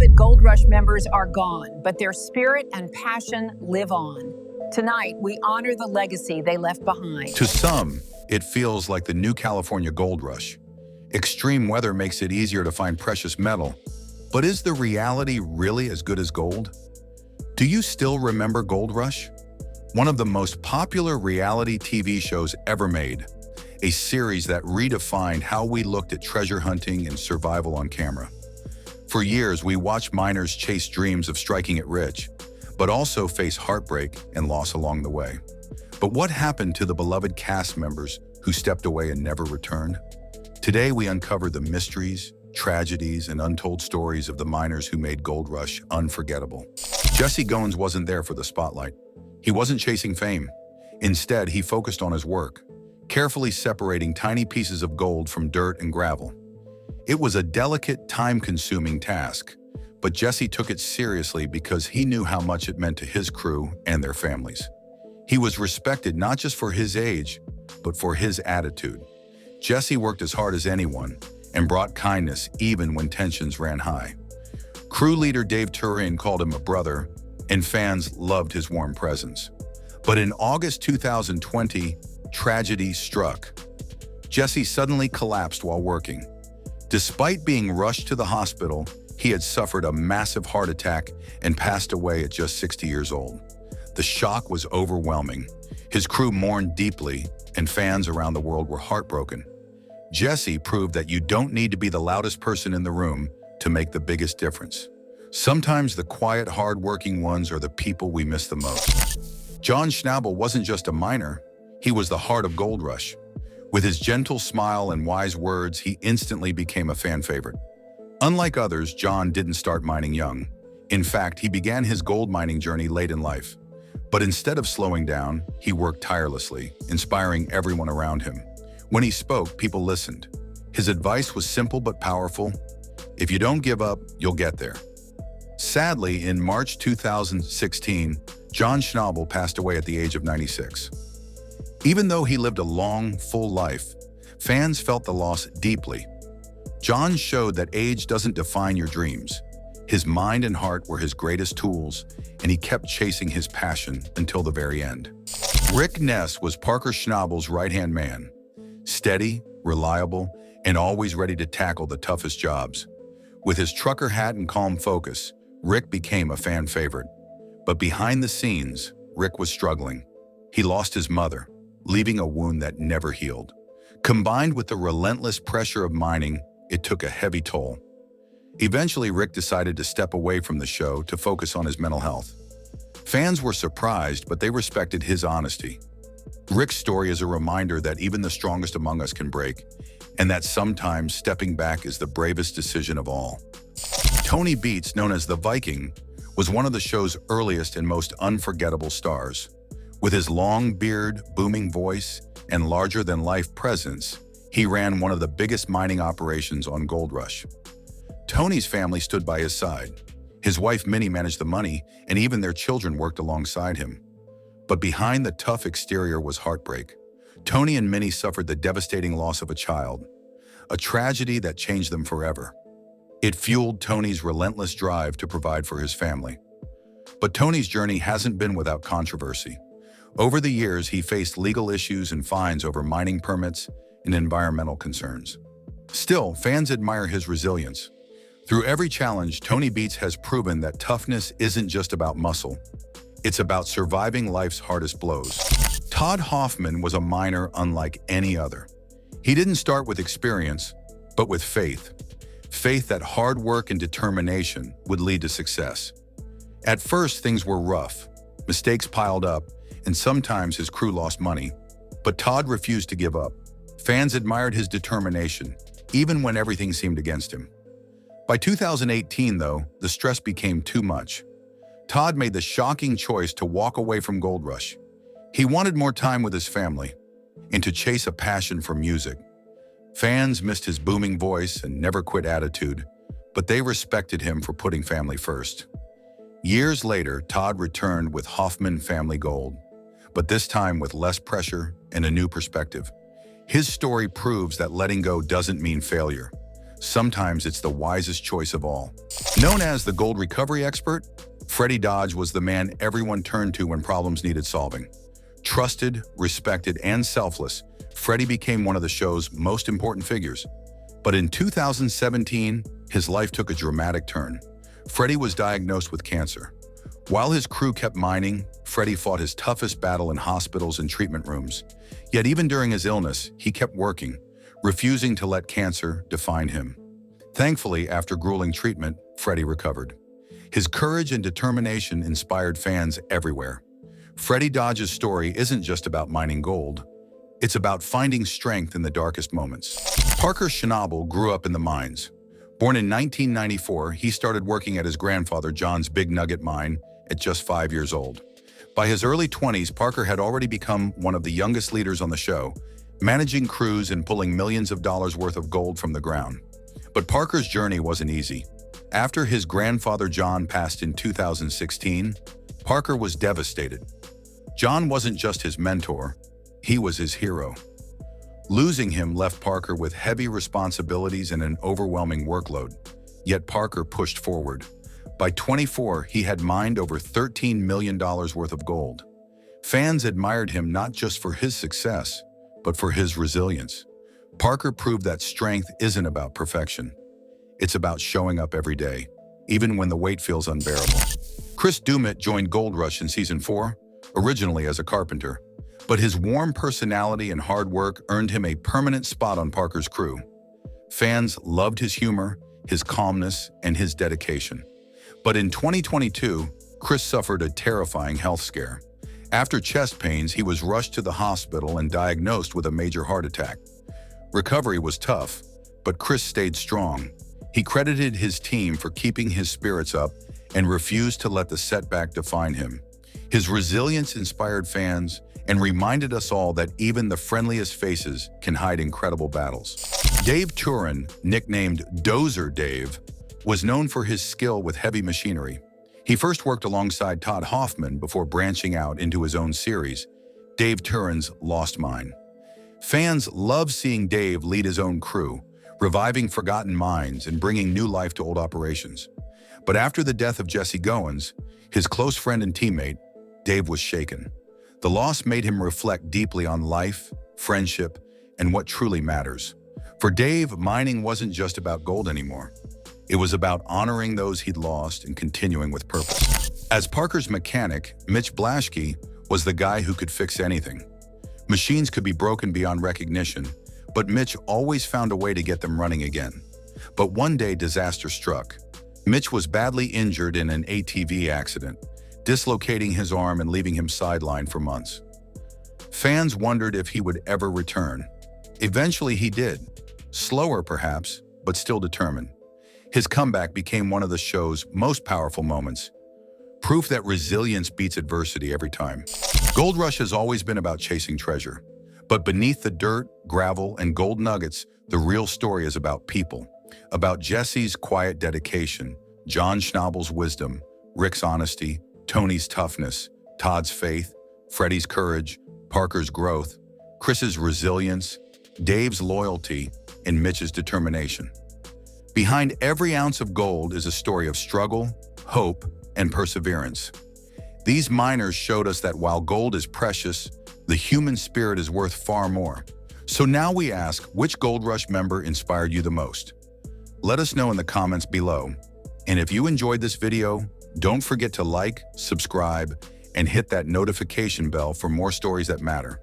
beloved Gold Rush members are gone, but their spirit and passion live on. Tonight, we honor the legacy they left behind. To some, it feels like the new California gold rush. Extreme weather makes it easier to find precious metal. But is the reality really as good as gold? Do you still remember Gold Rush? One of the most popular reality TV shows ever made. A series that redefined how we looked at treasure hunting and survival on camera. For years, we watched miners chase dreams of striking it rich, but also face heartbreak and loss along the way. But what happened to the beloved cast members who stepped away and never returned? Today, we uncover the mysteries, tragedies, and untold stories of the miners who made Gold Rush unforgettable. Jesse Goins wasn't there for the spotlight. He wasn't chasing fame. Instead, he focused on his work, carefully separating tiny pieces of gold from dirt and gravel. It was a delicate, time-consuming task, but Jesse took it seriously because he knew how much it meant to his crew and their families. He was respected not just for his age, but for his attitude. Jesse worked as hard as anyone and brought kindness even when tensions ran high. Crew leader Dave Turin called him a brother, and fans loved his warm presence. But in August 2020, tragedy struck. Jesse suddenly collapsed while working. Despite being rushed to the hospital, he had suffered a massive heart attack and passed away at just 60 years old. The shock was overwhelming. His crew mourned deeply, and fans around the world were heartbroken. Jesse proved that you don't need to be the loudest person in the room to make the biggest difference. Sometimes the quiet, hard-working ones are the people we miss the most. John Schnabel wasn't just a miner, he was the heart of Gold Rush. With his gentle smile and wise words, he instantly became a fan favorite. Unlike others, John didn't start mining young. In fact, he began his gold mining journey late in life. But instead of slowing down, he worked tirelessly, inspiring everyone around him. When he spoke, people listened. His advice was simple but powerful. If you don't give up, you'll get there. Sadly, in March 2016, John Schnabel passed away at the age of 96. Even though he lived a long, full life, fans felt the loss deeply. John showed that age doesn't define your dreams. His mind and heart were his greatest tools, and he kept chasing his passion until the very end. Rick Ness was Parker Schnabel's right-hand man. Steady, reliable, and always ready to tackle the toughest jobs. With his trucker hat and calm focus, Rick became a fan favorite. But behind the scenes, Rick was struggling. He lost his mother, leaving a wound that never healed. Combined with the relentless pressure of mining, it took a heavy toll. Eventually, Rick decided to step away from the show to focus on his mental health. Fans were surprised, but they respected his honesty. Rick's story is a reminder that even the strongest among us can break, and that sometimes stepping back is the bravest decision of all. Tony Beets, known as the Viking, was one of the show's earliest and most unforgettable stars. With his long beard, booming voice, and larger-than-life presence, he ran one of the biggest mining operations on Gold Rush. Tony's family stood by his side. His wife Minnie managed the money, and even their children worked alongside him. But behind the tough exterior was heartbreak. Tony and Minnie suffered the devastating loss of a child, a tragedy that changed them forever. It fueled Tony's relentless drive to provide for his family. But Tony's journey hasn't been without controversy. Over the years, he faced legal issues and fines over mining permits and environmental concerns. Still, fans admire his resilience. Through every challenge, Tony Beets has proven that toughness isn't just about muscle. It's about surviving life's hardest blows. Todd Hoffman was a miner unlike any other. He didn't start with experience, but with faith. Faith that hard work and determination would lead to success. At first, things were rough. Mistakes piled up, and sometimes his crew lost money. But Todd refused to give up. Fans admired his determination, even when everything seemed against him. By 2018, though, the stress became too much. Todd made the shocking choice to walk away from Gold Rush. He wanted more time with his family and to chase a passion for music. Fans missed his booming voice and never-quit attitude, but they respected him for putting family first. Years later, Todd returned with Hoffman Family Gold, but this time with less pressure and a new perspective. His story proves that letting go doesn't mean failure. sometimes it's the wisest choice of all. Known as the gold recovery expert, Freddy Dodge was the man everyone turned to when problems needed solving. Trusted, respected, and selfless, Freddy became one of the show's most important figures. But in 2017, his life took a dramatic turn. Freddy was diagnosed with cancer. While his crew kept mining, Freddy fought his toughest battle in hospitals and treatment rooms. Yet even during his illness, he kept working, refusing to let cancer define him. Thankfully, after grueling treatment, Freddy recovered. His courage and determination inspired fans everywhere. Freddy Dodge's story isn't just about mining gold. It's about finding strength in the darkest moments. Parker Schnabel grew up in the mines. Born in 1994, he started working at his grandfather John's Big Nugget mine at just 5 years old. By his early 20s, Parker had already become one of the youngest leaders on the show, managing crews and pulling millions of dollars worth of gold from the ground. But Parker's journey wasn't easy. After his grandfather John passed in 2016, Parker was devastated. John wasn't just his mentor, he was his hero. Losing him left Parker with heavy responsibilities and an overwhelming workload. Yet Parker pushed forward. By 24, he had mined over $13 million worth of gold. Fans admired him not just for his success, but for his resilience. Parker proved that strength isn't about perfection. It's about showing up every day, even when the weight feels unbearable. Chris Dumit joined Gold Rush in Season 4, originally as a carpenter. But his warm personality and hard work earned him a permanent spot on Parker's crew. Fans loved his humor, his calmness, and his dedication. But in 2022, Chris suffered a terrifying health scare. After chest pains, he was rushed to the hospital and diagnosed with a major heart attack. Recovery was tough, but Chris stayed strong. He credited his team for keeping his spirits up and refused to let the setback define him. His resilience inspired fans and reminded us all that even the friendliest faces can hide incredible battles. Dave Turin, nicknamed Dozer Dave, was known for his skill with heavy machinery. He first worked alongside Todd Hoffman before branching out into his own series, Dave Turin's Lost Mine. Fans love seeing Dave lead his own crew, reviving forgotten mines and bringing new life to old operations. But after the death of Jesse Goins, his close friend and teammate, Dave was shaken. The loss made him reflect deeply on life, friendship, and what truly matters. For Dave, mining wasn't just about gold anymore. It was about honoring those he'd lost and continuing with purpose. As Parker's mechanic, Mitch Blashkkey was the guy who could fix anything. Machines could be broken beyond recognition, but Mitch always found a way to get them running again. But one day, disaster struck. Mitch was badly injured in an ATV accident, dislocating his arm and leaving him sidelined for months. Fans wondered if he would ever return. Eventually he did. Slower perhaps, but still determined. His comeback became one of the show's most powerful moments. Proof that resilience beats adversity every time. Gold Rush has always been about chasing treasure. But beneath the dirt, gravel, and gold nuggets, the real story is about people. About Jesse's quiet dedication, John Schnabel's wisdom, Rick's honesty, Tony's toughness, Todd's faith, Freddy's courage, Parker's growth, Chris's resilience, Dave's loyalty, and Mitch's determination. Behind every ounce of gold is a story of struggle, hope, and perseverance. These miners showed us that while gold is precious, the human spirit is worth far more. So now we ask, which Gold Rush member inspired you the most? Let us know in the comments below. And if you enjoyed this video, don't forget to like, subscribe, and hit that notification bell for more stories that matter.